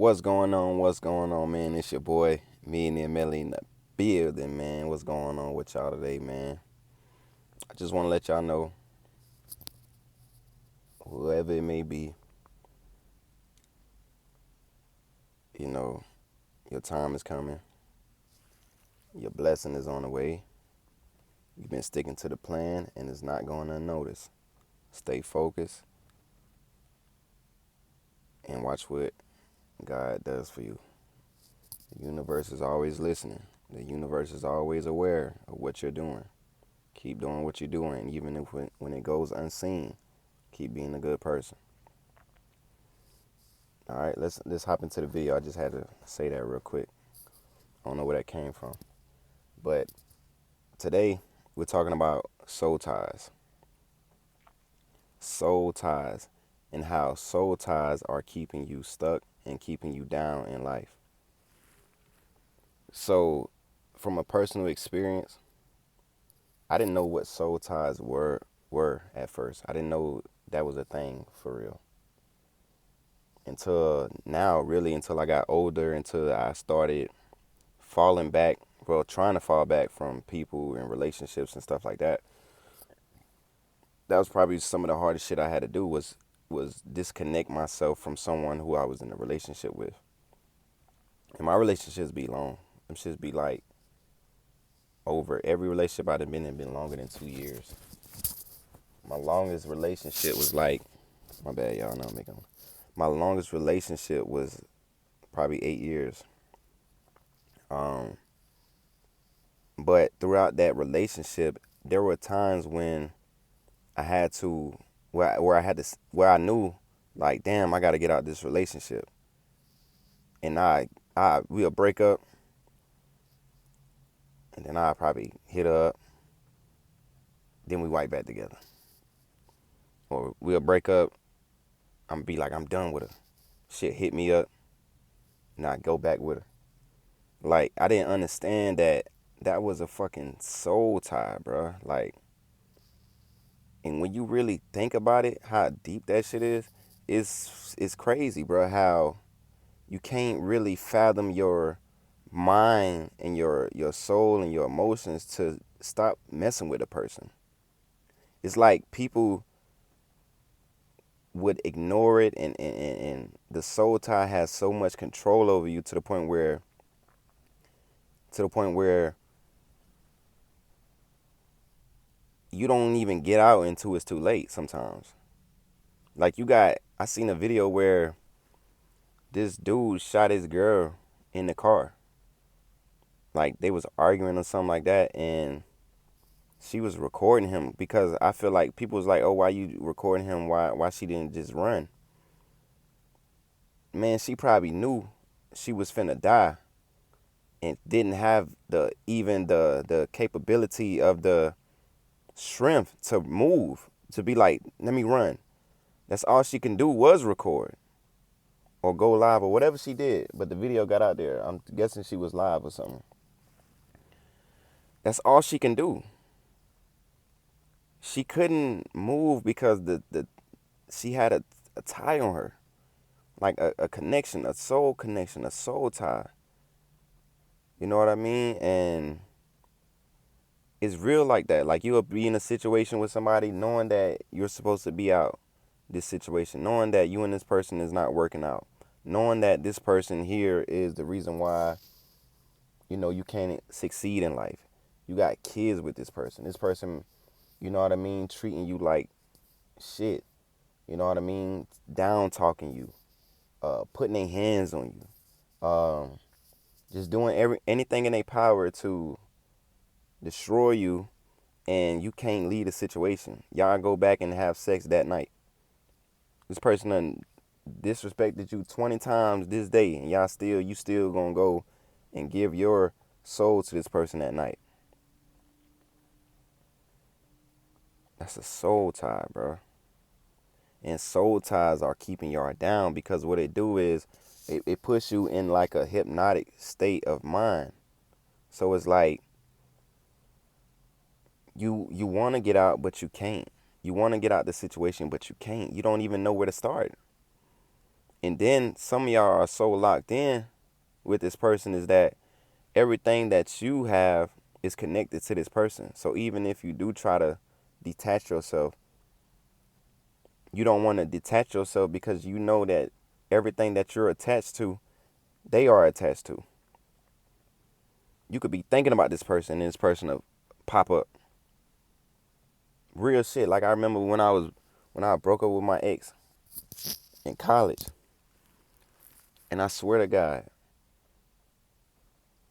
What's going on? What's going on, man? It's your boy, me and Melly in the building, man. What's going on with y'all today, man? I just want to let y'all know, whoever it may be, you know, your time is coming. Your blessing is on the way. You've been sticking to the plan, and it's not going unnoticed. Stay focused and watch what God does for you. The universe is always listening. The universe is always aware of what you're doing. Keep doing what you're doing, even if when it goes unseen. Keep being a good person. All right, let's hop into the video. I just had to say that real quick. I don't know where that came from, but today we're talking about soul ties, and how soul ties are keeping you stuck and keeping you down in life. So, from a personal experience, I didn't know what soul ties were at first. I didn't know that was a thing for real until now, really, until I got older, until I started falling back, well, trying to fall back from people and relationships and stuff like that. That was probably some of the hardest shit I had to do was disconnect myself from someone who I was in a relationship with. And my relationships be long. Them shits be like over every relationship I've been in been longer than 2 years. My longest relationship was like, my bad, y'all know I'm making. My longest relationship was probably 8 years. Um, but throughout that relationship, there were times when I had to, where I knew, like, damn, I got to get out this relationship, and we'll break up, and then I probably hit her up, then we wipe back together, or we'll break up, I'm be like, I'm done with her, shit hit me up, and I go back with her. Like, I didn't understand that that was a fucking soul tie, bro. Like, and when you really think about it, how deep that shit is, it's crazy, bro. How you can't really fathom your mind and your soul and your emotions to stop messing with a person. It's like people would ignore it, and the soul tie has so much control over you to the point where you don't even get out until it's too late sometimes. Like, I seen a video where this dude shot his girl in the car. Like, they was arguing or something like that, and she was recording him, because I feel like people was like, oh, why you recording him? Why she didn't just run? Man, she probably knew she was finna die and didn't have the capability of the strength to move, to be like, let me run. That's all she can do was record or go live or whatever she did. But the video got out there. I'm guessing she was live or something. That's all she can do. She couldn't move because she had a tie on her, like a connection, a soul connection, a soul tie. You know what I mean? And it's real like that. Like, you'll be in a situation with somebody knowing that you're supposed to be out this situation, knowing that you and this person is not working out, knowing that this person here is the reason why, you can't succeed in life. You got kids with this person. This person, you know what I mean, treating you like shit. You know what I mean? Down talking you, putting their hands on you, just doing anything in their power to destroy you, and you can't lead a situation. Y'all go back and have sex that night. This person done disrespected you 20 times this day, and you still gonna go and give your soul to this person that night. That's a soul tie, bro. And soul ties are keeping y'all down, because what it do is it puts you in like a hypnotic state of mind. So it's like you want to get out, but you can't. You want to get out the situation, but you can't. You don't even know where to start. And then some of y'all are so locked in with this person is that everything that you have is connected to this person. So even if you do try to detach yourself, you don't want to detach yourself because you know that everything that you're attached to, they are attached to. You could be thinking about this person and this person will pop up. Real shit. Like I remember when I broke up with my ex in college, and I swear to God,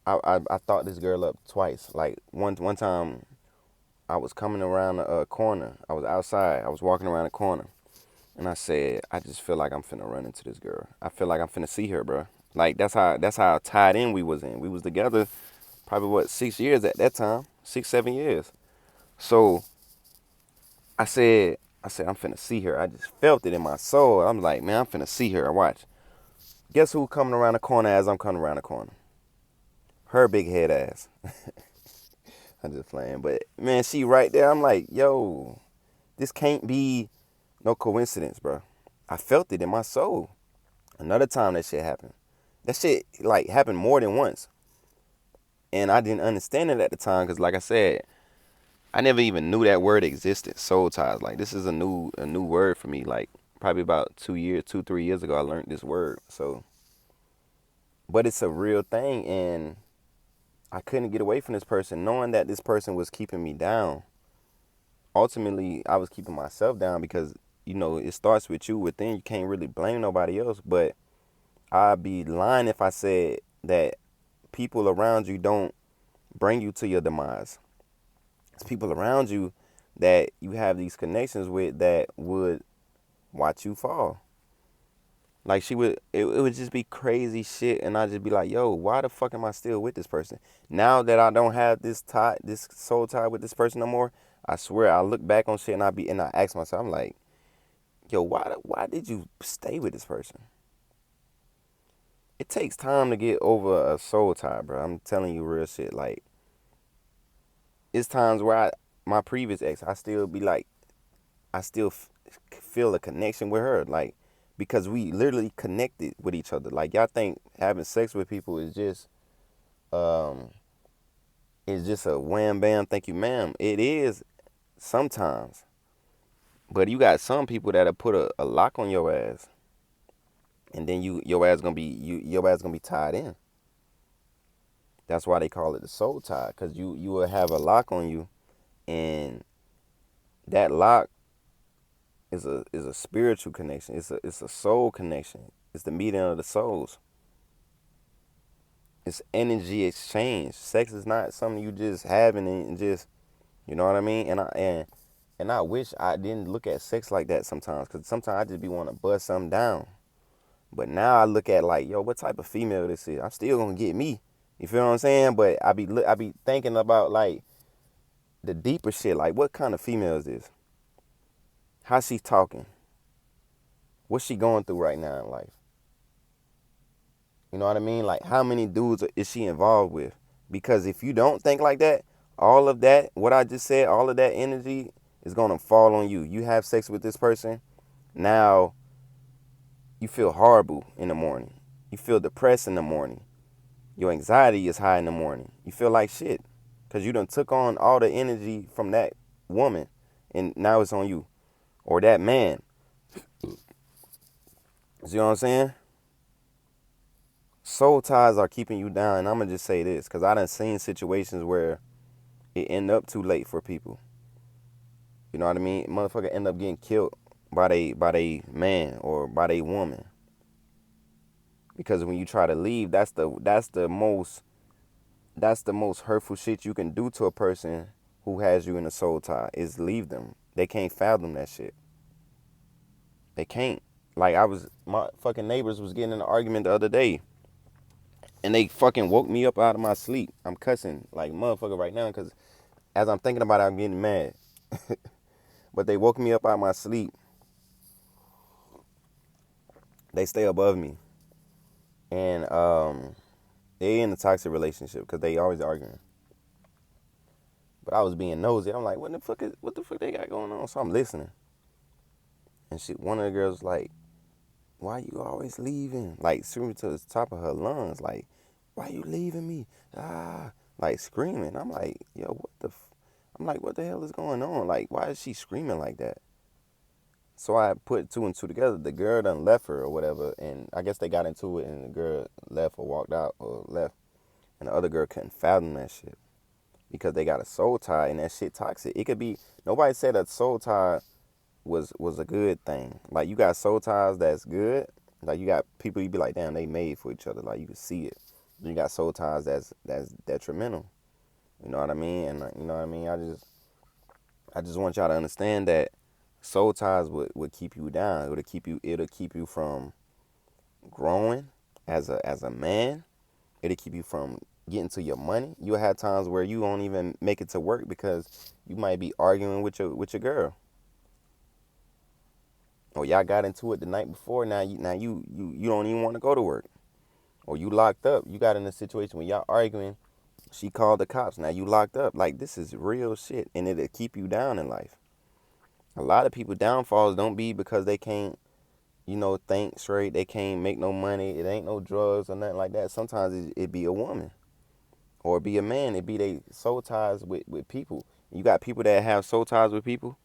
I thought this girl up twice. Like one time I was coming around a corner. I was outside. I was walking around a corner. And I said, I just feel like I'm finna run into this girl. I feel like I'm finna see her, bro. Like that's how tied in we was in. We was together probably what 6 years at that time, 6 7 years. So I said I'm finna see her. I just felt it in my soul. I'm like, man, I'm finna see her. Watch. Guess who coming around the corner as I'm coming around the corner? Her big head ass. I'm just playing, but man, she right there. I'm like, yo, this can't be no coincidence, bro. I felt it in my soul. Another time that shit happened. That shit like happened more than once. And I didn't understand it at the time because like I said, I never even knew that word existed, soul ties. Like this is a new word for me. Like probably about 2 years, 3 years ago I learned this word. So but it's a real thing and I couldn't get away from this person knowing that this person was keeping me down. Ultimately I was keeping myself down because, it starts with you within. You can't really blame nobody else. But I'd be lying if I said that people around you don't bring you to your demise. It's people around you that you have these connections with that would watch you fall. Like it would just be crazy shit, and I'd just be like, yo, why the fuck am I still with this person? Now that I don't have this soul tie with this person no more, I swear I look back on shit and I ask myself, I'm like, yo, why did you stay with this person? It takes time to get over a soul tie, bro. I'm telling you real shit. Like it's times where my previous ex, I still be like, I still feel a connection with her, like because we literally connected with each other. Like y'all think having sex with people um is just a wham bam thank you ma'am. It is sometimes, but you got some people that'll put a lock on your ass, and then your ass gonna be tied in. That's why they call it the soul tie, because you will have a lock on you, and that lock is a spiritual connection. It's a soul connection. It's the meeting of the souls. It's energy exchange. Sex is not something you just having and just, you know what I mean. And I wish I didn't look at sex like that sometimes, because sometimes I just be want to bust something down. But now I look at like, yo, what type of female this is? I'm still gonna get me. You feel what I'm saying? But I be thinking about like the deeper shit. Like what kind of female is this? How she talking? What's she going through right now in life? You know what I mean? Like, how many dudes is she involved with? Because if you don't think like that, all of that, what I just said, all of that energy is going to fall on you. You have sex with this person, now you feel horrible in the morning. You feel depressed in the morning. Your anxiety is high in the morning. You feel like shit because you done took on all the energy from that woman, and now it's on you. Or that man. See what I'm saying? Soul ties are keeping you down, and I'm gonna just say this because I done seen situations where it end up too late for people. You know what I mean? Motherfucker end up getting killed by they man or by they woman, because when you try to leave, that's the most hurtful shit you can do to a person who has you in a soul tie is leave them. They can't fathom that shit. They can't. Like my fucking neighbors was getting in an argument the other day, and they fucking woke me up out of my sleep. I'm cussing like motherfucker right now because as I'm thinking about it, I'm getting mad. But they woke me up out of my sleep. They stay above me, and they in a toxic relationship because they always arguing. But I was being nosy. I'm like, what the fuck they got going on? So I'm listening, and one of the girls was like, why you always leaving? Like screaming to the top of her lungs, like, why you leaving me? Ah, like screaming. I'm like, yo, I'm like, what the hell is going on? Like, why is she screaming like that? So I put two and two together. The girl done left her or whatever, and I guess they got into it, and the girl left or walked out or left, and the other girl couldn't fathom that shit because they got a soul tie, and that shit toxic. It could be nobody said that soul tie was a good thing. Like you got soul ties that's good. Like you got people you be like, damn, they made for each other. Like you can see it. You got soul ties that's detrimental. You know what I mean? And you know what I mean? I just want y'all to understand that soul ties would keep you down. It'll keep you from growing as a man. It'll keep you from getting to your money. You'll have times where you won't even make it to work because you might be arguing with your girl. Or y'all got into it the night before. Now you don't even want to go to work. Or you locked up. You got in a situation where y'all arguing. She called the cops. Now you locked up. Like this is real shit, and it'll keep you down in life. A lot of people downfalls don't be because they can't, think straight. They can't make no money. It ain't no drugs or nothing like that. Sometimes it be a woman or it be a man. It be they soul ties with people. You got people that have soul ties with people.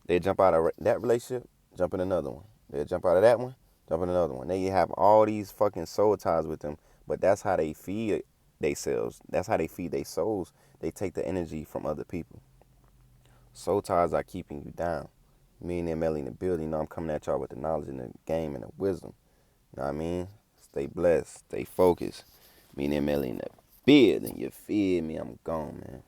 They jump out of that relationship, jump in another one. They jump out of that one, jump in another one. They have all these fucking soul ties with them, but that's how they feed themselves. That's how they feed their souls. They take the energy from other people. Soul ties are keeping you down. Me and them Melly in the building, I'm coming at y'all with the knowledge and the game and the wisdom. You know what I mean? Stay blessed, stay focused. Me and them Melly in the building, you feel me? I'm gone, man.